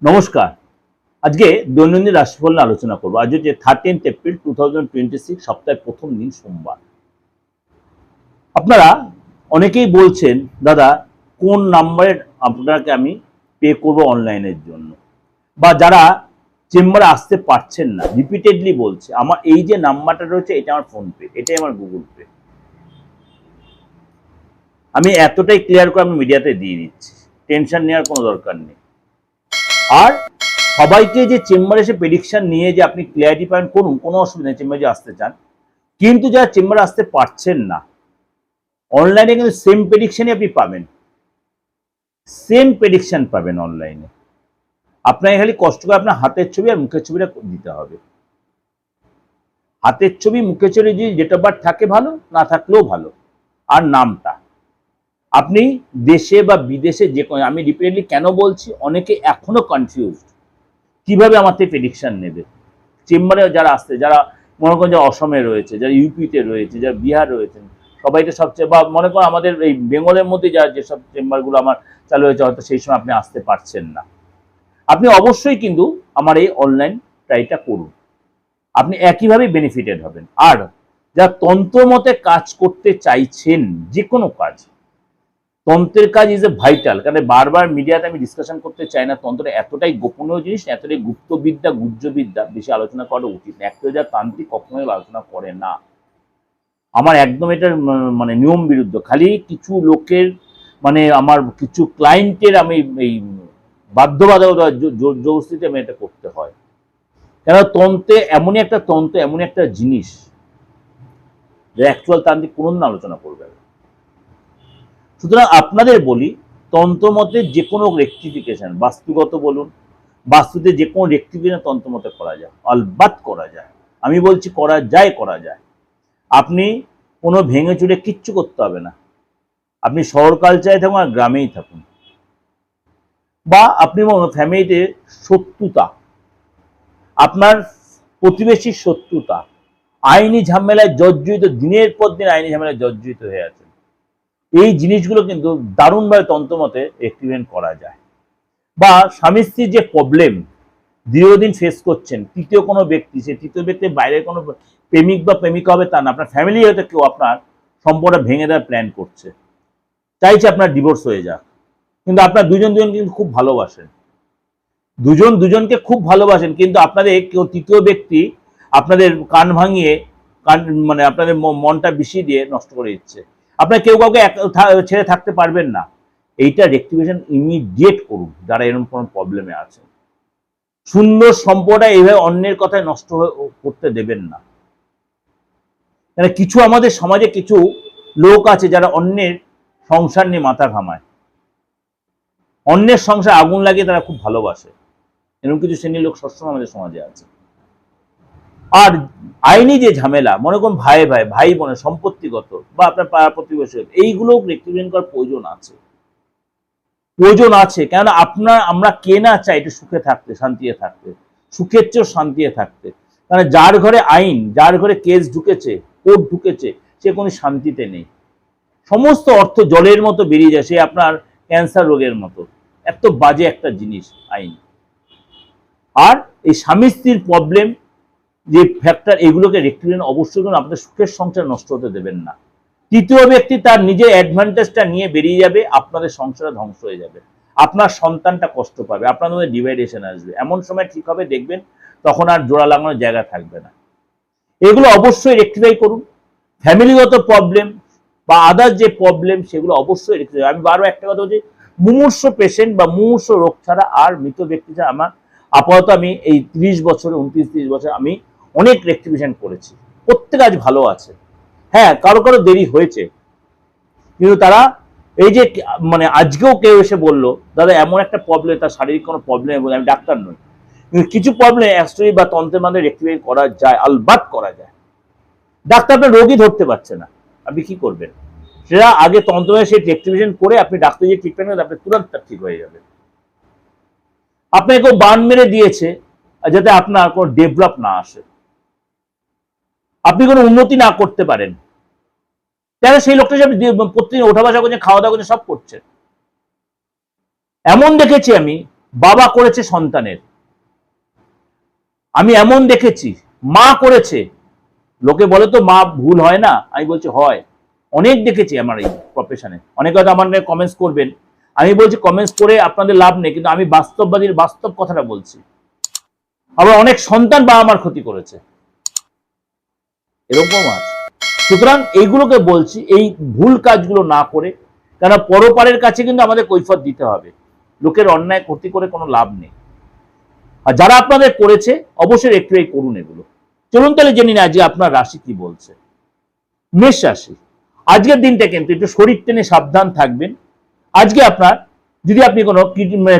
নমস্কার। আজকে দৈনন্দিন রাশিফল নিয়ে আলোচনা করব। আজ হচ্ছে 13th এপ্রিল 2026, সপ্তাহের প্রথম দিন সোমবার। আপনারা অনেকেই বলছেন, দাদা কোন নাম্বারে আপনাকে আমি পে করব অনলাইনের জন্য, বা যারা চেম্বারে আসতে পারছেন না রিপিটেডলি বলছে আমার এই যে নাম্বারটা রয়েছে এটা আমার ফোনপে, এটাই আমার গুগল পে। আমি এতটাই ক্লিয়ার করে আমি মিডিয়াতে দিয়ে দিচ্ছি, টেনশন নেওয়ার কোনো দরকার নেই। আর সবাইকে যে চেম্বারে এসে প্রেডিকশন নিয়ে যে আপনি ক্লিয়ারিটি পাবেন, করুন, কোনো অসুবিধা নেই চেম্বারে আসতে চান। কিন্তু যারা চেম্বারে আসতে পারছেন না, অনলাইনে কিন্তু সেম প্রেডিকশনই আপনি পাবেন, সেম প্রেডিকশন পাবেন অনলাইনে। আপনাকে খালি কষ্ট করে আপনার হাতের ছবি আর মুখের ছবিটা দিতে হবে। হাতের ছবি মুখের ছবি যদি ডেট অফ বার্থ থাকে ভালো, না থাকলেও ভালো, আর নামটা। আপনি দেশে বা বিদেশে যে কোনো, আমি রিপিটেডলি কেন বলছি, অনেকে এখনো কনফিউজড কিভাবে আমার থেকে প্রেডিকশন নেবে। চেম্বারে যারা আসছে, যারা মনে করেন যে অসমে রয়েছে, যারা ইউপিতে রয়েছে, যারা বিহার রয়েছেন, সবাইকে সবচেয়ে, বা মনে করেন আমাদের এই বেঙ্গলের মধ্যে যারা যেসব চেম্বারগুলো আমার চালু হয়েছে, হয়তো সেই সময় আপনি আসতে পারছেন না, আপনি অবশ্যই কিন্তু আমার এই অনলাইন ট্রাইটা করুন, আপনি একইভাবে বেনিফিটেড হবেন। আর যারা তন্ত্র মতে কাজ করতে চাইছেন, যে কোনো কাজ, তন্ত্রের কাজ ইজ এ ভাইটাল। কারণ বারবার মিডিয়াতে আমি ডিসকাশন করতে চাই না, তন্ত্র এতটাই গোপনীয় জিনিস, এতটাই গুপ্তবিদ্যা, গুহ্যবিদ্যা, বেশি আলোচনা করা উচিত না। একটা যা তান্ত্রিক কখনোই আলোচনা করে না, আমার একদম এটার মানে নিয়ম বিরুদ্ধ। খালি কিছু লোকের মানে আমার কিছু ক্লায়েন্টের আমি এই বাধ্যবাধকতা, জোরস্থিতি আমি এটা করতে হয়। কেন, তন্ত্রে এমনই একটা তন্ত্র, এমনই একটা জিনিস যে অ্যাকচুয়াল তান্ত্রিক কোনোদিন আলোচনা করবে না। সুতরাং আপনাদের বলি, তন্ত্রমতে যে কোনো রেকটিফিকেশন, বাস্তুগত বলুন, বাস্তুতে যে কোনো রেকটিফিকেশন তন্ত্রমতে করা যায়, অলবাত করা যায়। আমি বলছি করা যায়, করা যায়। আপনি কোনো ভেঙে চুরে কিচ্ছু করতে হবে না। আপনি শহর কালচারে থাকুন আর গ্রামেই থাকুন, বা আপনি ফ্যামিলিতে শত্রুতা, আপনার প্রতিবেশীর শত্রুতা, আইনি ঝামেলায় জর্জরিত, দিনের পর দিন আইনি ঝামেলায় জর্জরিত হয়ে আছে, এই জিনিসগুলো কিন্তু দারুণভাবে তন্ত্রমতে এক্টিভেট করা যায়। বা স্বামী স্ত্রীর যে প্রবলেম দীর্ঘদিন ফেস করছেন, তৃতীয় কোনো ব্যক্তি, সে তৃতীয় ব্যক্তির বাইরে কোনো প্রেমিক বা প্রেমিকা হবে তা না, আপনার ফ্যামিলি হয়তো কেউ আপনার সম্পর্কটা ভেঙে দেওয়ার প্ল্যান করছে, চাইছে আপনার ডিভোর্স হয়ে যাক, কিন্তু আপনার দুজন কিন্তু খুব ভালোবাসেন, দুজন দুজনকে খুব ভালোবাসেন, কিন্তু আপনাদের কেউ তৃতীয় ব্যক্তি আপনাদের কান ভাঙিয়ে, কান মানে আপনাদের মনটা বিষিয়ে দিয়ে নষ্ট করে দিচ্ছে। আপনার কেউ কাউকে ছেড়ে থাকতে পারবেন না। এইটা রেকটিফিকেশন ইমিডিয়েট করুন যারা এরকম কোনো প্রবলেমে আছে। সুন্দর সম্পর্কটা এইভাবে অন্যের কথায় নষ্ট করতে দেবেন না। মানে কিছু আমাদের সমাজে কিছু লোক আছে যারা অন্যের সংসার নিয়ে মাথা ঘামায়, অন্যের সংসার আগুন লাগিয়ে তারা খুব ভালোবাসে, এরকম কিছু শ্রেণীর লোক সবসময় আমাদের সমাজে আছে। আর আইনি যে ঝামেলা, মনে করুন ভাই ভাই, ভাই বোনের সম্পত্তিগত, বা আপনার পাড়া প্রতিবেশী, এইগুলো রেকটিফিকেশন করার প্রয়োজন আছে, প্রয়োজন আছে। কেননা আমরা কে না চাই একটু সুখে থাকতে, শান্তিতে থাকতে, সুখের চেয়েও শান্তিতে থাকতে। কারণ যার ঘরে আইন, যার ঘরে কেস ঢুকেছে, কোর্ট ঢুকেছে, সে কোনো শান্তিতে নেই। সমস্ত অর্থ জলের মতো বেরিয়ে যায়, সে আপনার ক্যান্সার রোগের মতো। এত বাজে একটা জিনিস আইন। আর এই স্বামী স্ত্রীর প্রবলেম যে ফ্যাক্টর, এগুলোকে রেকটিফিকেশন অবশ্যই করুন, আপনাদের সুখের সংসার নষ্ট হতে দেবেন না। তৃতীয় ব্যক্তি তার নিজের অ্যাডভান্টেজটা নিয়ে বেরিয়ে যাবে, আপনাদের সংসারে ধ্বংস হয়ে যাবে, আপনার সন্তানটা কষ্ট পাবে, আপনাদের মধ্যে ডিভাইডেশন আসবে। এমন সময় ঠিক হবে, দেখবেন তখন আর জোড়া লাগানোর জায়গা থাকবে না। এগুলো অবশ্যই রেকটিফাই করুন। ফ্যামিলিগত প্রবলেম বা আদার যে প্রবলেম, সেগুলো অবশ্যই রেকটিফাই। আমি বারবার একটা কথা বলছি, মুমূর্ষ পেশেন্ট বা মুমূর্ষ রোগ ছাড়া আর মৃত ব্যক্তি ছাড়া আমার আপাতত, আমি এই 30 বছরে, 29-30 বছর আমি অনেক রেকটিফিকেশন করেছি, প্রত্যেক আজ ভালো আছে। হ্যাঁ, কারো কারো দেরি হয়েছে, কিন্তু তারা এই যে মানে আজকেও কেউ এসে বললো, দাদা এমন একটা প্রবলেম, তার শারীরিক কোনো প্রবলেম, বলে আমি ডাক্তার নই, কিন্তু কিছু প্রবলেম অ্যাস্ট্রোলজি বা তন্ত্রের মাধ্যমে রেকটিফাই করা যায়, আলবাত করা যায়। ডাক্তার আপনার রোগী ধরতে পারছে না, আপনি কি করবেন? সেটা আগে তন্ত্র সেই রেকটিফিকেশন করে আপনি ডাক্তার যে ট্রিটমেন্ট করেন, আপনি তুরন্ত ঠিক হয়ে যাবে। আপনাকে কেউ বান মেরে দিয়েছে যাতে আপনার কোনো ডেভেলপ না আসে, আপনি কোনো উন্নতি না করতে পারেন, তাহলে সেই লোকটা প্রতিদিন ওঠা বসা করছে, খাওয়া দাওয়া করছে, সব করছে। এমন দেখেছি আমি, বাবা করেছে সন্তানের, আমি এমন দেখেছি মা করেছে। লোকে বলে তো মা ভুল হয় না, আমি বলছি হয়। অনেক দেখেছি আমার এই প্রফেশনে। অনেকে হয়তো আমার কমেন্টস করবেন, আমি বলছি কমেন্টস করে আপনাদের লাভ নেই, কিন্তু আমি বাস্তববাদীর বাস্তব কথাটা বলছি। আবার অনেক সন্তান বাবা মার ক্ষতি করেছে, এরকম আছে। সুতরাং এইগুলোকে বলছি, এই ভুল কাজগুলো না করে, কেন পরপারের কাছে কিন্তু আমাদের কৈফিয়ত দিতে হবে। লোকের অন্যায় ক্ষতি করে কোনো লাভ নেই। আর যারা আপনাদের করেছে অবশ্যই একটু করুন এগুলো। চলুন তাহলে জেনে নিন আজকে আপনার রাশি কি বলছে। মেষ রাশি, আজকের দিনটা কিন্তু একটু শরীর টেনে সাবধান থাকবেন। আজকে আপনার যদি আপনি কোনো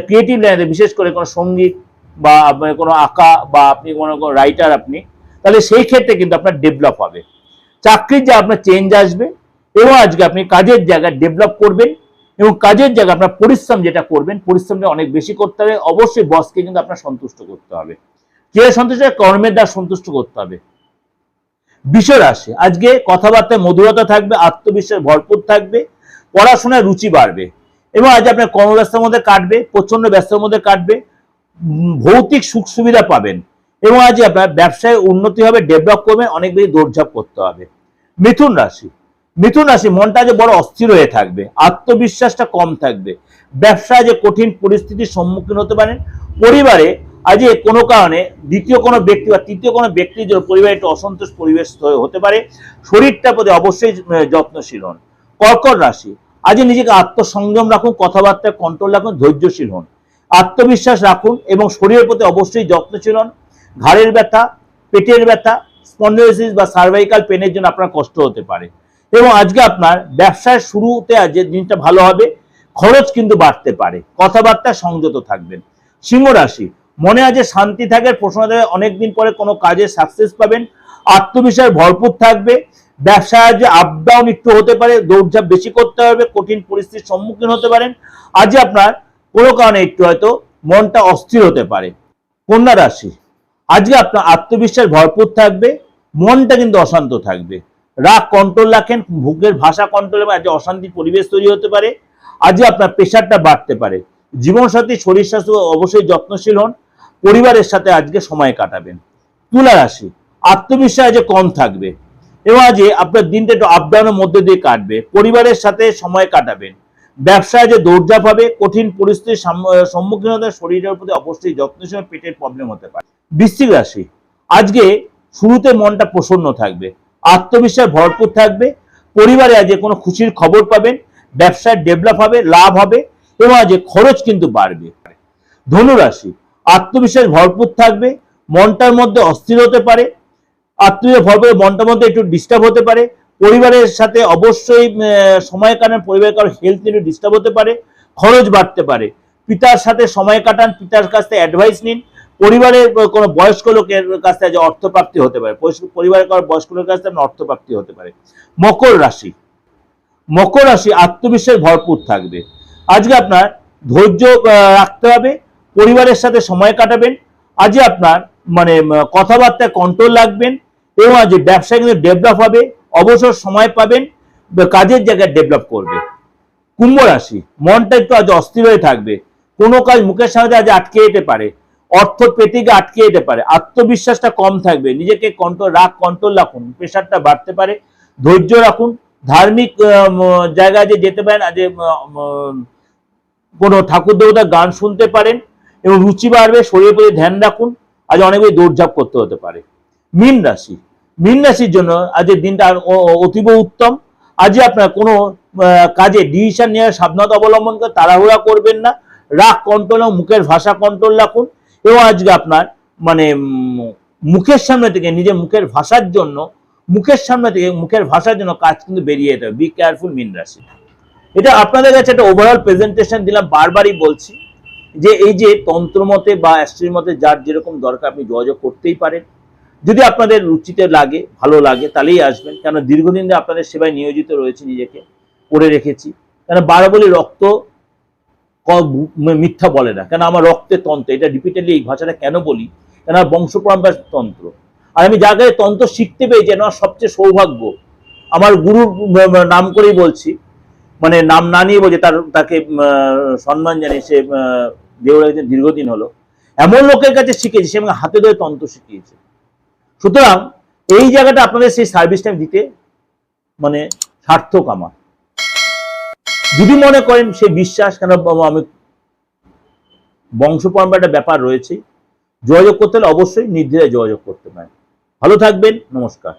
ক্রিয়েটিভ লাইনে, বিশেষ করে কোনো সঙ্গীত বা কোনো আঁকা বা আপনি কোনো রাইটার আপনি, তাহলে সেই ক্ষেত্রে কিন্তু আপনার ডেভেলপ হবে। চাকরির যে আপনার চেঞ্জ আসবে, এবং আজকে আপনি কাজের জায়গায় ডেভেলপ করবেন, এবং কাজের জায়গায় আপনার পরিশ্রম যেটা করবেন, পরিশ্রমটা অনেক বেশি করতে হবে। অবশ্যই বসকে কিন্তু আপনার সন্তুষ্ট করতে হবে। কে সন্তুষ্ট? কর্মের দ্বারা সন্তুষ্ট করতে হবে। বৃষ রাশি, আজকে কথাবার্তায় মধুরতা থাকবে, আত্মবিশ্বাস ভরপুর থাকবে, পড়াশোনায় রুচি বাড়বে, এবং আজ আপনার কর্মব্যস্তার মধ্যে কাটবে, প্রচন্ড ব্যস্তার মধ্যে কাটবে, ভৌতিক সুখ সুবিধা পাবেন, এবং আজ আপনার ব্যবসায় উন্নতি হবে, ডেভেলপ করবেন, অনেক বেশি দৌড়ঝাঁপ করতে হবে। মিথুন রাশি, মিথুন রাশি মনটা যে বড় অস্থির হয়ে থাকবে, আত্মবিশ্বাসটা কম থাকবে, ব্যবসায় যে কঠিন পরিস্থিতির সম্মুখীন হতে পারেন। পরিবারে আজ কোনো কারণে দ্বিতীয় কোনো ব্যক্তি বা তৃতীয় কোনো ব্যক্তির জন্য পরিবারে একটু অসন্তোষ পরিবেশ হতে পারে। শরীরটার প্রতি অবশ্যই যত্নশীল হন। কর্কট রাশি, আজ নিজেকে আত্মসংযম রাখুন, কথাবার্তায় কন্ট্রোল রাখুন, ধৈর্যশীল হন, আত্মবিশ্বাস রাখুন, এবং শরীরের প্রতি অবশ্যই যত্নশীল হন। ঘাড়ের ব্যথা, পেটের ব্যথা, স্পন্ডিলোসিস বা সার্ভাইকাল পেনের জন্য আপনার কষ্ট হতে পারে। এবং আজকে আপনার ব্যবসার শুরুতে আজ দিনটা ভালো হবে, খরচ কিন্তু বাড়তে পারে, কথাবার্তায় সংযত থাকবেন। সিংহ রাশি, মনে আজ শান্তি থাকে, প্রশ্ন অনেকদিন পরে কোনো কাজে সাকসেস পাবেন, আত্মবিশ্বাস ভরপুর থাকবে, ব্যবসায় যে আপ ডাউন একটু হতে পারে, দৌড়ঝাঁপ বেশি করতে হবে, কঠিন পরিস্থিতির সম্মুখীন হতে পারেন। আজ আপনার কোনো কারণে একটু হয়তো মনটা অস্থির হতে পারে। কন্যা রাশি, আজকে আপনার আত্মবিশ্বাস ভরপুর থাকবে, মনটা কিন্তু অশান্ত থাকবে, রাগ কন্ট্রোল রাখেন, মুখের ভাষা কন্ট্রোল, আজ অশান্তির পরিবেশ তৈরি হতে পারে। আজকে আপনার প্রেশারটা বাড়তে পারে। জীবনসাথী শরীর স্বাস্থ্য অবশ্যই যত্নশীল হন, পরিবারের সাথে আজকে সময় কাটাবেন। তুলা রাশি, আত্মবিশ্বাস আজ কম থাকবে, এবং আজ আপনার দিনটা একটু আপ ডাউনের মধ্যে দিয়ে কাটবে, পরিবারের সাথে সময় কাটাবেন, ব্যবসায় যে দৌড়ঝাঁপ হবে, কঠিন পরিস্থিতির সম্মুখীন হতে, শরীরের প্রতি অবশ্যই যত্নশীল, পেটের প্রবলেম হতে পারে। বৃশ্চিক রাশি, আজকে শুরুতে মনটা প্রসন্ন থাকবে, আত্মবিশ্বাস ভরপুর থাকবে, পরিবারে আজ কোনো খুশির খবর পাবেন, ব্যবসায় ডেভেলপ হবে, লাভ হবে, এবং আজ খরচ কিন্তু বাড়বে। ধনু রাশি, আত্মবিশ্বাস ভরপুর থাকবে, মনটার মধ্যে অস্থির হতে পারে, আত্মবিশ্বাস ভরপুর, মনটার মধ্যে একটু ডিস্টার্ব হতে পারে, পরিবারের সাথে অবশ্যই সময় কাটান, পরিবারের কারো হেলথ একটু ডিস্টার্ব হতে পারে, খরচ বাড়তে পারে, পিতার সাথে সময় কাটান, পিতার কাছ থেকে অ্যাডভাইস নিন, পরিবারের কোনো বয়স্ক লোকের কাছ থেকে অর্থপ্রাপ্তি হতে পারে, পরিবারের কোনো বয়স্ক লোকের কাছ থেকে অর্থপ্রাপ্তি হতে পারে। মকর রাশি, মকর রাশি আত্মবিশ্বাস ভরপুর থাকবে, আজকে আপনার ধৈর্য রাখতে হবে, পরিবারের সাথে সময় কাটাবেন, আজ আপনার কথাবার্তায় কন্ট্রোল রাখবেন, এবং আজ ব্যবসায় কিন্তু ডেভেলপ হবে, অবসর সময় পাবেন, কাজের জায়গায় ডেভেলপ করবে। কুম্ভ রাশি, মনটা একটু আজ অস্থির হয়ে থাকবে, কোনো কাজ মুখের সামনে আজ আটকে যেতে পারে, অর্থ পেতে গিয়ে আটকে যেতে পারে, আত্মবিশ্বাসটা কম থাকবে, নিজেকে কন্ট্রোল রাখুন, প্রেশারটা বাড়তে পারে, ধৈর্য রাখুন, ধার্মিক জায়গায় যে যেতে পারেন, আজ কোনো ঠাকুর দেবতার গান শুনতে পারেন, এবং রুচি বাড়বে, শরীরের প্রতি ধ্যান রাখুন, আজ অনেক বেশি দৌড়ঝাঁপ করতে হতে পারে। মীন রাশি, মীন রাশির জন্য আজকের দিনটা অতীব উত্তম, আজ আপনার কোনো কাজে ডিসিশন নেওয়ার সাবধানতা অবলম্বন করে, তাড়াহুড়া করবেন না, রাগ কন্ট্রোল, মুখের ভাষা কন্ট্রোল রাখুন, এবং আজকে আপনার মুখের সামনে থেকে নিজের মুখের ভাষার জন্য কাজ কিন্তু বেরিয়ে যেতে হবে। বি কেয়ারফুল মীন রাশি। এটা আপনাদের কাছে একটা ওভারঅল প্রেজেন্টেশন দিলাম। বারবারই বলছি যে এই যে তন্ত্রমতে বা অ্যাস্ট্রোর মতে যার যেরকম দরকার আপনি যোগাযোগ করতেই পারেন। যদি আপনাদের রুচিতে লাগে, ভালো লাগে, তাহলেই আসবেন, কেন দীর্ঘদিন ধরে আপনাদের সেবায় নিয়োজিত রয়েছে, নিজেকে করে রেখেছি। কেন বারবার বলি, রক্ত মিথ্যা বলে না, কেন আমার রক্তের তন্ত্র, এটা রিপিটেডলি এই ভাষাটা কেন বলি, কেন আমার বংশ পরম্পরার তন্ত্র, আর আমি যাকে তন্ত্র শিখতে পেয়েছি আমার সবচেয়ে সৌভাগ্য। আমার গুরুর নাম করেই বলছি, নাম না নিয়ে বলছে, তাকে সম্মান জানিয়ে সে দেওরে একজন দীর্ঘদিন হলো, এমন লোকের কাছে শিখেছি সে আমাকে হাতে ধরে তন্ত্র শিখিয়েছে। সুতরাং এই জায়গাটা আপনাদের সেই সার্ভিসটা দিতে মানে সার্থক আমার। যদি মনে করেন সেই বিশ্বাস, কেন আমি বংশ পরম্পরা একটা ব্যাপার রয়েছে, যোগাযোগ করতে হলে অবশ্যই নির্দ্বিধায় যোগাযোগ করতে পারেন। ভালো থাকবেন, নমস্কার।